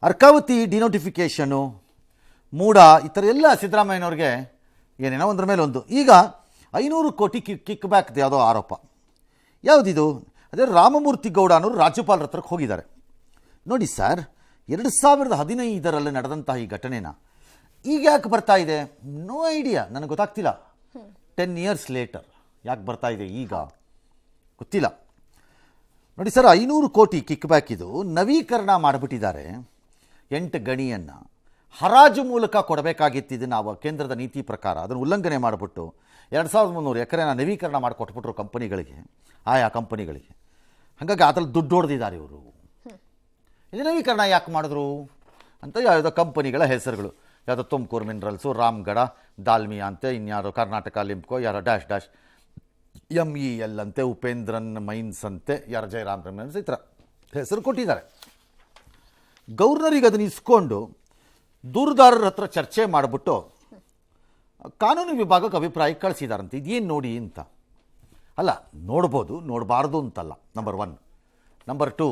ಅರ್ಕಾವತಿ ಡಿನೋಟಿಫಿಕೇಷನು, ಮೂಡ, ಈ ಥರ ಎಲ್ಲ ಸಿದ್ದರಾಮಯ್ಯನವ್ರಿಗೆ ಏನೇನೋ ಒಂದ್ರ ಮೇಲೆ ಒಂದು. ಈಗ 500 ಕೋಟಿ ಕಿಕ್ ಬ್ಯಾಕ್ ಯಾವುದೋ ಆರೋಪ. ಯಾವುದಿದು? ಅದೇ ರಾಮಮೂರ್ತಿ ಗೌಡ ಅನ್ನೋರು ರಾಜ್ಯಪಾಲರ ಹತ್ರಕ್ಕೆ ಹೋಗಿದ್ದಾರೆ. ನೋಡಿ ಸರ್, 2015 ನಡೆದಂತಹ ಈ ಘಟನೆನ ಈಗ ಯಾಕೆ ಬರ್ತಾ ಇದೆ? ನೋ ಐಡಿಯಾ, ನನಗೆ ಗೊತ್ತಾಗ್ತಿಲ್ಲ. 10 years ಲೇಟರ್ ಯಾಕೆ ಬರ್ತಾ ಇದೆ ಈಗ ಗೊತ್ತಿಲ್ಲ. ನೋಡಿ ಸರ್, 500 ಕೋಟಿ ಕಿಕ್ ಬ್ಯಾಕ್ ಇದು ನವೀಕರಣ ಮಾಡಿಬಿಟ್ಟಿದ್ದಾರೆ. 8 ಗಣಿಯನ್ನು ಹರಾಜು ಮೂಲಕ ಕೊಡಬೇಕಾಗಿತ್ತು. ಇದನ್ನು ನಾವು ಕೇಂದ್ರದ ನೀತಿ ಪ್ರಕಾರ ಅದನ್ನು ಉಲ್ಲಂಘನೆ ಮಾಡಿಬಿಟ್ಟು 2300 ಎಕರೆನ ನವೀಕರಣ ಮಾಡಿಕೊಟ್ಬಿಟ್ರು ಕಂಪನಿಗಳಿಗೆ, ಆಯಾ ಕಂಪನಿಗಳಿಗೆ. ಹಾಗಾಗಿ ಅದ್ರಲ್ಲಿ ದುಡ್ಡು ಹೊಡೆದಿದ್ದಾರೆ ಇವರು. ಇದು ನವೀಕರಣ ಯಾಕೆ ಮಾಡಿದ್ರು ಅಂತ ಯಾವುದೋ ಕಂಪನಿಗಳ ಹೆಸರುಗಳು, ಯಾವುದೋ ತುಮಕೂರು ಮಿನರಲ್ಸು, ರಾಮಗಢ, ದಾಲ್ಮಿಯಾ ಅಂತೆ, ಇನ್ಯಾರೋ ಕರ್ನಾಟಕ ಲಿಂಪ್ಕೋ, ಯಾರೋ ಡ್ಯಾಶ್ ಡ್ಯಾಶ್ MEL ಅಂತೆ, ಉಪೇಂದ್ರನ್ ಮೈನ್ಸ್ ಅಂತೆ, ಯಾರೋ ಜಯರಾಮ್ ಮೈನ್ಸ್, ಈ ಥರ ಹೆಸರು ಕೊಟ್ಟಿದ್ದಾರೆ. ಗವರ್ನರಿಗೆ ಅದನ್ನು ಇಸ್ಕೊಂಡು ದೂರುದಾರರ ಹತ್ರ ಚರ್ಚೆ ಮಾಡಿಬಿಟ್ಟು ಕಾನೂನು ವಿಭಾಗಕ್ಕೆ ಅಭಿಪ್ರಾಯ ಕಳಿಸಿದಾರಂತೆ. ಇದೇನು ನೋಡಿ ಅಂತ. ಅಲ್ಲ, ನೋಡ್ಬೋದು, ನೋಡಬಾರ್ದು ಅಂತಲ್ಲ, ನಂಬರ್ 1. ನಂಬರ್ 2,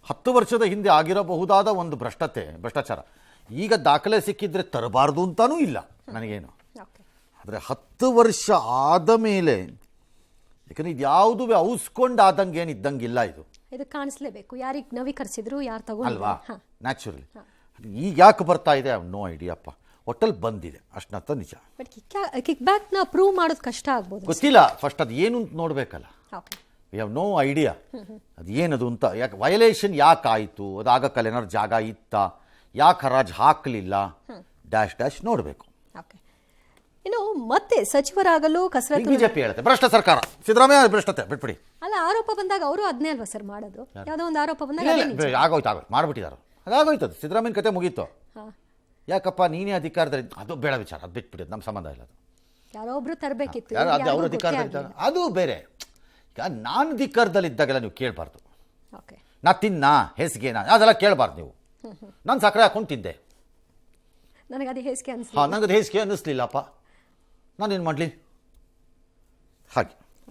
10 ವರ್ಷದ ಹಿಂದೆ ಆಗಿರಬಹುದಾದ ಒಂದು ಭ್ರಷ್ಟಾಚಾರ ಈಗ ದಾಖಲೆ ಸಿಕ್ಕಿದ್ರೆ ತರಬಾರ್ದು ಅಂತಾನೂ ಇಲ್ಲ ನನಗೇನು. ಆದರೆ 10 ವರ್ಷ ಆದ ಮೇಲೆ, ಯಾಕಂದರೆ ಇದು ಯಾವುದು ಔಸ್ಕೊಂಡು ಆದಂಗೆ ಏನು ಇದ್ದಂಗಿಲ್ಲ. ಇದು ಕಾಣಿಸ್ಲೇಬೇಕು, ಯಾರಿಗೆ ನವೀಕರಿಸಿದ್ರು, ಯಾರು ತಗೊಂಡು ಅಲ್ವಾ, ನ್ಯಾಚುರಲಿ. ಈಗ ಯಾಕೆ ಬರ್ತಾ ಇದೆ ನೋ ಐಡಿಯಪ್ಪ. ಒಟ್ಟಲ್ಲಿ ಬಂದಿದೆ ಅಷ್ಟಂತ ನಿಜ. ಬಟ್ ಕಿಕ್ ಬ್ಯಾಕ್ನ ಪ್ರೂವ್ ಮಾಡೋದು ಕಷ್ಟ ಆಗ್ಬೋದು, ಗೊತ್ತಿಲ್ಲ. ಫಸ್ಟ್ ಅದು ಏನು ಅಂತ ನೋಡಬೇಕಲ್ಲ. ವಿ ಹ್ಯಾವ್ ನೋ ಐಡಿಯಾ ಅದು ಏನದು ಅಂತ. ಯಾಕೆ ವಯಲೇಷನ್ ಯಾಕೆ ಆಯಿತು, ಅದು ಆಗಕ್ಕಲ್ಲ ಏನಾದ್ರು ಜಾಗ ಇತ್ತಾ, ಯಾಕೆ ಹರಾಜು ಹಾಕಲಿಲ್ಲ, ಡ್ಯಾಶ್ ಡ್ಯಾಶ್ ನೋಡಬೇಕು. ಇನ್ನು ಮತ್ತೆ ಸಚಿವರಾಗಲು ಕಸರತ್ತು ಬಿಜೆಪಿ ಹೇಳುತ್ತೆ ಭ್ರಷ್ಟ ಸರ್ಕಾರ, ಸಿದ್ದರಾಮಯ್ಯ ಭ್ರಷ್ಟತೆ ಬಿಟ್ಬಿಡಿ. ಅಲ್ಲ, ಆರೋಪ ಬಂದಾಗ ಅವರು ಅದನ್ನೇ ಅಲ್ವಾ ಸರ್ ಮಾಡೋದು? ಯಾವುದೋ ಒಂದು ಆರೋಪ ಬಂದಾಗ ಆಗೋಯ್ತು ಮಾಡ್ಬಿಟ್ಟಿದ್ದಾರೆ, ಅದಾಗೋಯ್ತದು. ಸಿದ್ದರಾಮಯ್ಯನ ಕತೆ ಮುಗೀತು. ಯಾಕಪ್ಪ ನೀನೇ ಅಧಿಕಾರದಲ್ಲಿ, ಅದು ಬೇಡ ವಿಚಾರ, ಅದು ಬಿಟ್ಬಿಟ್ಟಿದ್ದು, ನಮ್ಮ ಸಂಬಂಧ ಇಲ್ಲ. ಅದು ಯಾರೋ ಒಬ್ರು ತರಬೇಕಿತ್ತು, ಅವ್ರ ಅಧಿಕಾರದಲ್ಲಿ ಅದು ಬೇರೆ. ಈಗ ನಾನು ಅಧಿಕಾರದಲ್ಲಿದ್ದಾಗೆಲ್ಲ ನೀವು ಕೇಳಬಾರ್ದು. ನಾ ಹೇಸಿಗೆನಾ ಅದೆಲ್ಲ ಕೇಳಬಾರ್ದು ನೀವು. ನಾನು ಸಕ್ಕರೆ ಹಾಕೊಂಡು ತಿಂದೆ, ನನಗೆ ಅದು ಹೇಸಿಗೆ ನನಗದು ಹೇಸಿಗೆ ಅನ್ನಿಸ್ಲಿಲ್ಲಪ್ಪ, ನಾನೇನು ಮಾಡಲಿ ಹಾಗೆ.